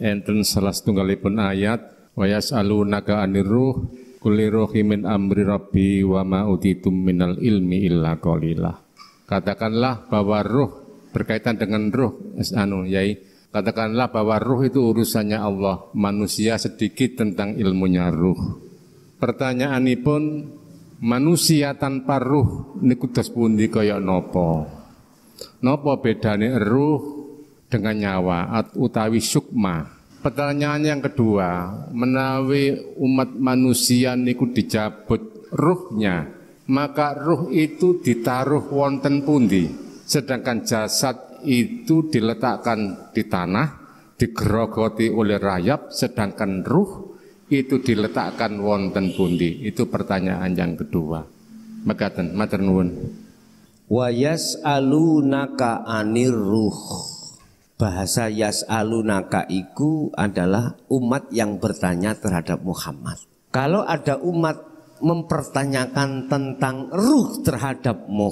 enten salah setunggalipun ayat wa yas'alunaka 'anir ruh kulli ruhi min amri rabbi wa ma utitum minal ilmi illa qalila. Katakanlah bahwa ruh berkaitan dengan ruh yai, katakanlah bahwa ruh itu urusannya Allah, manusia sedikit tentang ilmunya ruh. Pertanyaanipun, manusia tanpa ruh niku dos pundi kaya napa? Napa bedane ruh dengan nyawa utawi sukma? Pertanyaan yang kedua, menawi umat manusia niku dicabut ruhnya, maka ruh itu ditaruh wonten pundi, sedangkan jasad itu diletakkan di tanah, digerogoti oleh rayap, sedangkan ruh itu diletakkan wonten pundi. Itu pertanyaan yang kedua. Mekaten, matur nuwun. Wa yas'alunaka 'anir ruh. Bahasa yas'alunaka iku adalah umat yang bertanya terhadap Muhammad. Kalau ada umat mempertanyakan tentang ruh terhadapmu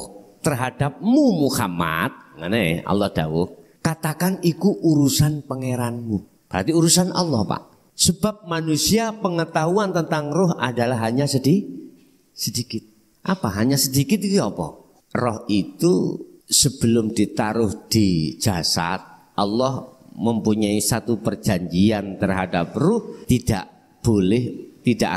Muhammad, ngene Allah dawuh, katakan iku urusan pangeranmu. Berarti urusan Allah, Pak. Sebab manusia pengetahuan tentang ruh adalah hanya sedikit. Apa? Hanya sedikit itu apa? Roh itu sebelum ditaruh di jasad, Allah mempunyai satu perjanjian terhadap ruh, tidak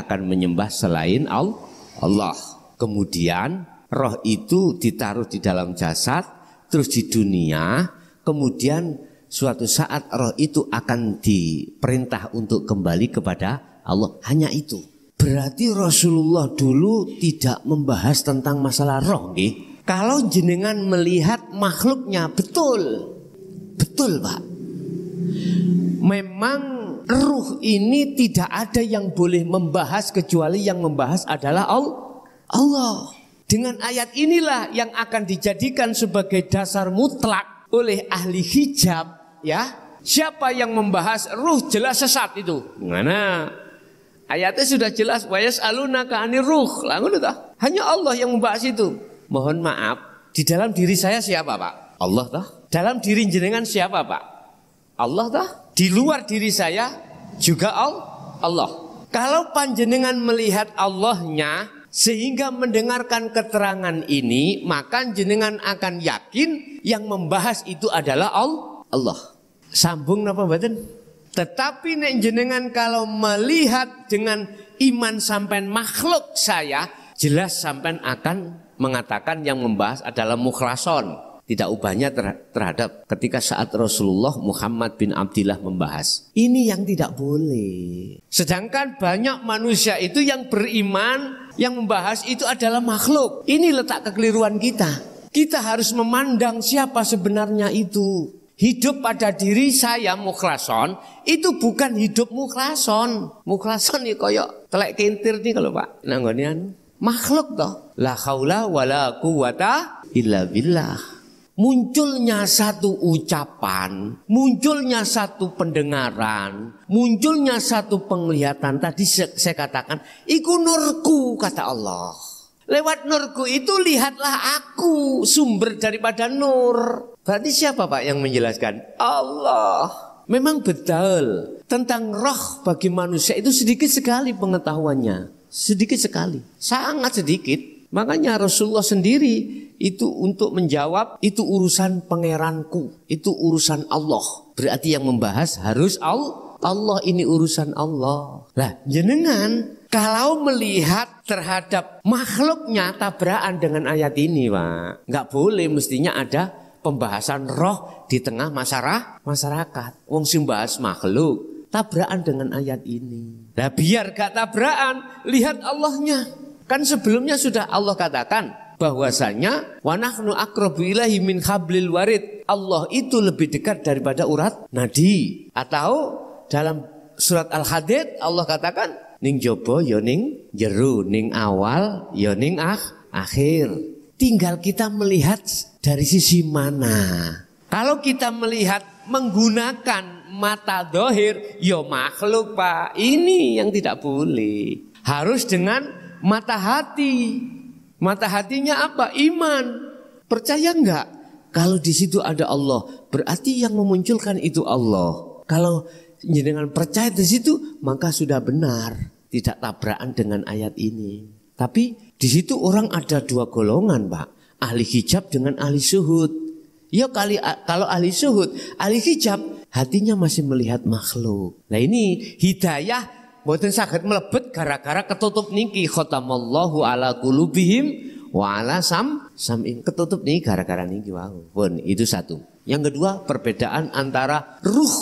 akan menyembah selain Allah. Kemudian roh itu ditaruh di dalam jasad, terus di dunia, kemudian suatu saat roh itu akan diperintah untuk kembali kepada Allah. Hanya itu. Berarti Rasulullah dulu tidak membahas tentang masalah roh, nggih. Kalau jenengan melihat makhluknya betul, Pak. Memang ruh ini tidak ada yang boleh membahas kecuali yang membahas adalah Allah. Dengan ayat inilah yang akan dijadikan sebagai dasar mutlak oleh ahli hijab, ya. Siapa yang membahas ruh jelas sesat itu. Mana? Ayatnya sudah jelas, wa yas'alunaka 'anir ruh. Hanya Allah yang membahas itu. Mohon maaf, di dalam diri saya siapa, Pak? Allah toh. Dalam diri jenengan siapa, Pak? Allah toh. Di luar diri saya juga Allah. Kalau panjenengan melihat Allahnya sehingga mendengarkan keterangan ini, maka jenengan akan yakin yang membahas itu adalah Allah. Sambung napa mboten? Tetapi nek jenengan kalau melihat dengan iman sampean makhluk saya, jelas sampean akan mengatakan yang membahas adalah mukhlason. Tidak ubahnya terhadap ketika saat Rasulullah Muhammad bin Abdillah membahas. Ini yang tidak boleh. Sedangkan banyak manusia itu yang beriman, yang membahas itu adalah makhluk. Ini letak kekeliruan kita. Kita harus memandang siapa sebenarnya itu. Hidup pada diri saya mukhlason, itu bukan hidup mukhlason. Mukhlason ini koyok telek kintir nih kalau Pak. Nanggonian makhluk toh. La haula wala quwata illa billah. Munculnya satu ucapan, munculnya satu pendengaran, munculnya satu penglihatan. Tadi saya katakan, iku nurku kata Allah. Lewat nurku itu lihatlah aku, sumber daripada nur. Berarti siapa Pak yang menjelaskan? Allah. Memang betul, tentang roh bagi manusia itu sedikit sekali pengetahuannya. Sedikit sekali, sangat sedikit. Makanya Rasulullah sendiri itu untuk menjawab, itu urusan pangeranku, itu urusan Allah. Berarti yang membahas harus Allah, ini urusan Allah. Lah jenengan kalau melihat terhadap makhluknya tabrakan dengan ayat ini Pak, nggak boleh, mestinya ada pembahasan roh di tengah masyarakat. Wong sing bahas makhluk tabrakan dengan ayat ini. Nah biar gak tabrakan, lihat Allahnya. Kan sebelumnya sudah Allah katakan bahwasanya wa nahnu aqrabu ilaihi min hablil warid. Allah itu lebih dekat daripada urat nadi. Atau dalam surat Al-Hadid Allah katakan ning jaba ya ning jero, ning awal ya ning akhir. Tinggal kita melihat dari sisi mana. Kalau kita melihat menggunakan mata dohir, ya makhluk Pak. Ini yang tidak boleh. Harus dengan mata hati. Mata hatinya apa? Iman. Percaya enggak? Kalau di situ ada Allah, berarti yang memunculkan itu Allah. Kalau jenengan percaya di situ, maka sudah benar, tidak tabrakan dengan ayat ini. Tapi di situ orang ada dua golongan, Pak. Ahli hijab dengan ahli syuhud. Ya kalau ahli syuhud, ahli hijab hatinya masih melihat makhluk. Nah ini hidayah mboten saged mlebet gara-gara ketutup niki, khatamallahu ala qulubihim wa ala sam'in. Ketutup nih gara-gara niki wau. Pun itu satu. Yang kedua, perbedaan antara ruh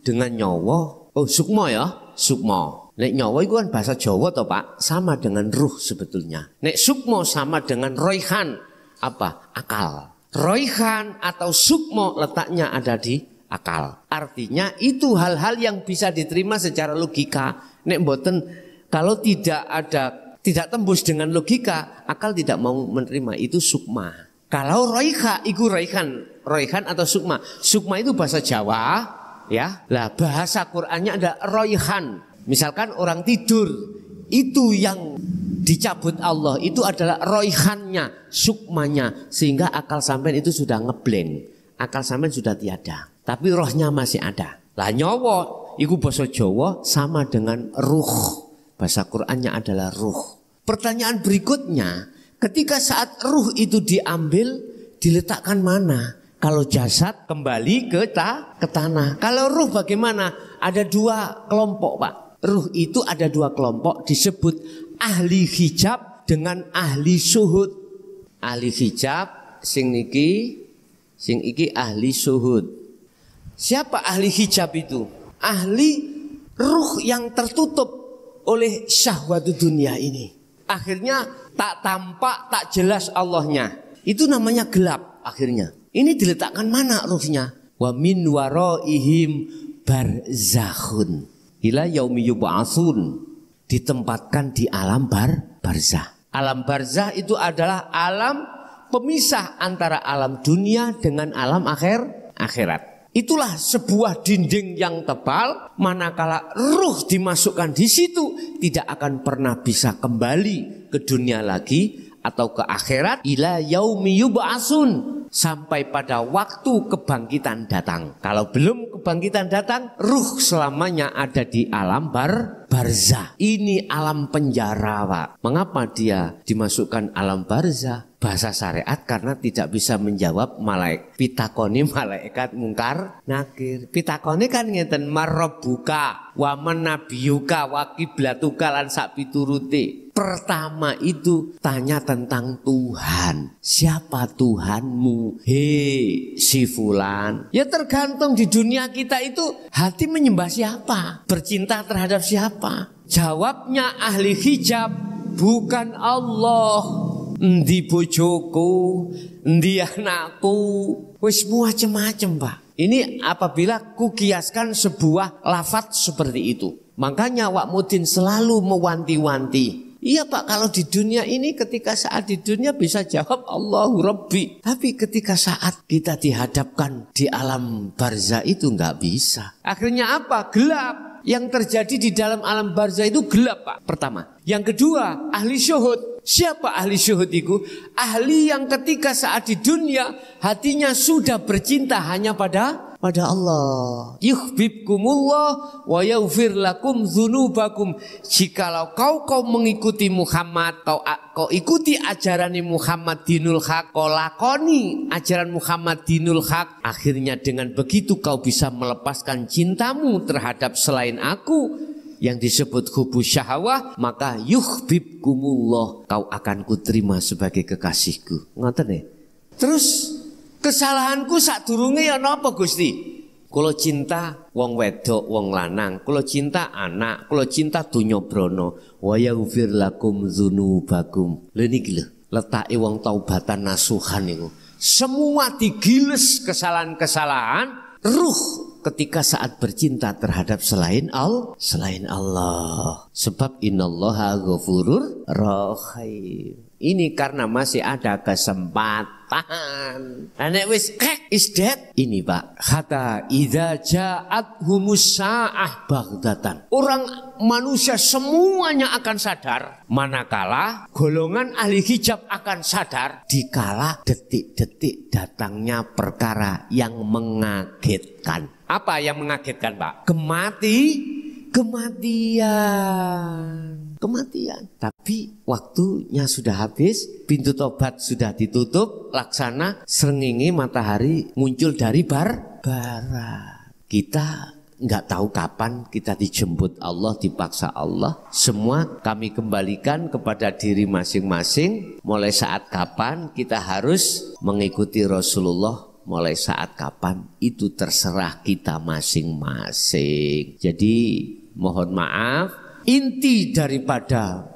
dengan nyawa. Oh, sukma ya, sukma. Nek nyawa itu kan bahasa Jawa toh Pak, sama dengan ruh sebetulnya. Nek sukma sama dengan roihan, apa? Akal. Roihan atau sukma letaknya ada di akal. Artinya itu hal-hal yang bisa diterima secara logika. Nek mboten kalau tidak tembus dengan logika, akal tidak mau menerima, itu sukma. Kalau roiha, itu roihan atau sukma. Sukma itu bahasa Jawa, ya. Lah bahasa Qur'annya ada roihan. Misalkan orang tidur, itu yang dicabut Allah, itu adalah roihannya, sukmanya, sehingga akal sampean itu sudah ngeblank, akal sampean sudah tiada, tapi rohnya masih ada. Lah nyawa, itu bahasa Jawa sama dengan ruh. Bahasa Qur'annya adalah ruh. Pertanyaan berikutnya, ketika saat ruh itu diambil, diletakkan mana? Kalau jasad kembali ke tanah. Kalau ruh bagaimana? Ada dua kelompok Pak. Ruh itu ada dua kelompok, disebut ahli hijab dengan ahli syuhud. Ahli hijab sing iki ahli syuhud. Siapa ahli hijab itu? Ahli ruh yang tertutup oleh syahwat dunia ini. Akhirnya tak tampak, tak jelas Allahnya. Itu namanya gelap akhirnya. Ini diletakkan mana ruhnya? Wa min waraihim barzakhun ila yaumi yub'atsun. Ditempatkan di alam barzah. Alam barzah itu adalah alam pemisah antara alam dunia dengan alam akhirat. Itulah sebuah dinding yang tebal, manakala ruh dimasukkan di situ tidak akan pernah bisa kembali ke dunia lagi atau ke akhirat ila yaumi yub'atsun, sampai pada waktu kebangkitan datang. Kalau belum kebangkitan datang, ruh selamanya ada di alam barzah. Ini alam penjara Pak. Mengapa dia dimasukkan alam barzah? Bahasa syariat karena tidak bisa menjawab pitakoni malaikat mungkar nakir. Pitakoni kan ngeten, marabbuka wa manabiyuka wa qiblatuka lan sak pituruté. Pertama itu tanya tentang Tuhan. Siapa Tuhanmu? Hei si fulan. Ya tergantung di dunia kita itu hati menyembah siapa? Bercinta terhadap siapa? Jawabnya ahli hijab, bukan Allah. Endi bojoku, endi anakku, wis macam-macam Pak. Ini apabila kukiaskan sebuah lafaz seperti itu. Makanya Wak Mudin selalu mewanti-wanti. Iya Pak, kalau di dunia ini ketika saat di dunia bisa jawab Allahu Rabbi. Tapi ketika saat kita dihadapkan di alam barzah itu nggak bisa. Akhirnya apa? Gelap. Yang terjadi di dalam alam barzah itu gelap Pak. Pertama. Yang kedua, ahli syuhud. Siapa ahli syuhud itu? Ahli yang ketika saat di dunia hatinya sudah bercinta hanya pada Allah. Yuhibbukumullah wa yaghfir lakum dzunubakum. Jikalau kau mengikuti Muhammad, kau ikuti ajaran Muhammad dinul haq, kau lakoni ajaran Muhammad dinul haq, akhirnya dengan begitu kau bisa melepaskan cintamu terhadap selain aku yang disebut hubus syahwah, maka yuhibbukumullah, kau akan kuterima sebagai kekasihku. Ngoten ya. Terus kesalahanku sadurunge ya napa Gusti? Kula cinta wong wedok, wong lanang, kula cinta anak, kula cinta donya brana. Wa yaghfir lakum dzunubakum. Lha niki lho, letake wong taubatan nasuhan niku. Semua digiles kesalahan-kesalahan ruh ketika saat bercinta terhadap selain Allah. Sebab innallaha ghafurur rahim. Ini karena masih ada kesempatan. Nek wis is dead. Ini Pak, hatta idza ja'athumus sa'ah baghdatan. Orang manusia semuanya akan sadar, manakala golongan ahli hijab akan sadar dikala detik-detik datangnya perkara yang mengagetkan. Apa yang mengagetkan, Pak? Kematian. Tapi waktunya sudah habis, pintu tobat sudah ditutup, laksana srengenge matahari muncul dari barat. Kita nggak tahu kapan kita dijemput Allah, dipaksa Allah. Semua kami kembalikan kepada diri masing-masing. Mulai saat kapan kita harus mengikuti Rasulullah, mulai saat kapan itu terserah kita masing-masing. Jadi mohon maaf, inti daripada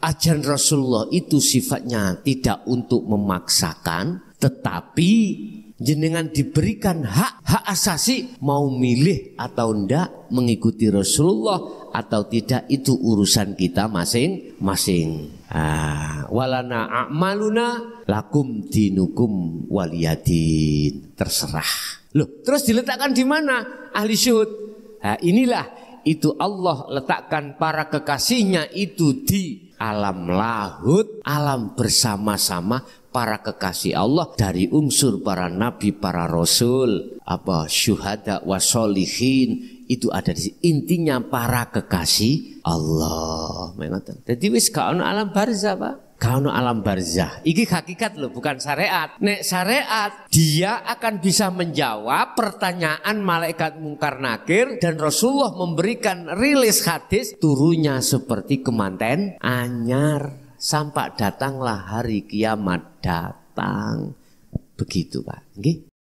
ajaran Rasulullah itu sifatnya tidak untuk memaksakan, tetapi jenengan diberikan hak asasi mau milih atau enggak, mengikuti Rasulullah atau tidak, itu urusan kita masing-masing. Walana a'maluna lakum dinukum waliyadin. Terserah. Loh, terus diletakkan di mana? Ahli syuhud. Inilah itu Allah letakkan para kekasihnya itu di alam lahut, alam bersama-sama para kekasih Allah dari unsur para nabi, para rasul, syuhada wasolihin, itu ada di sini. Intinya para kekasih Allah. Jadi wis gak ono alam barzah, Pak. Gak ono alam barzah. Iki hakikat loh, bukan syariat. Nek syariat, dia akan bisa menjawab pertanyaan malaikat mungkar nakir, dan Rasulullah memberikan rilis hadis turunnya seperti kemanten anyar. Sampai datanglah hari kiamat datang. Begitu, Pak. Nggih.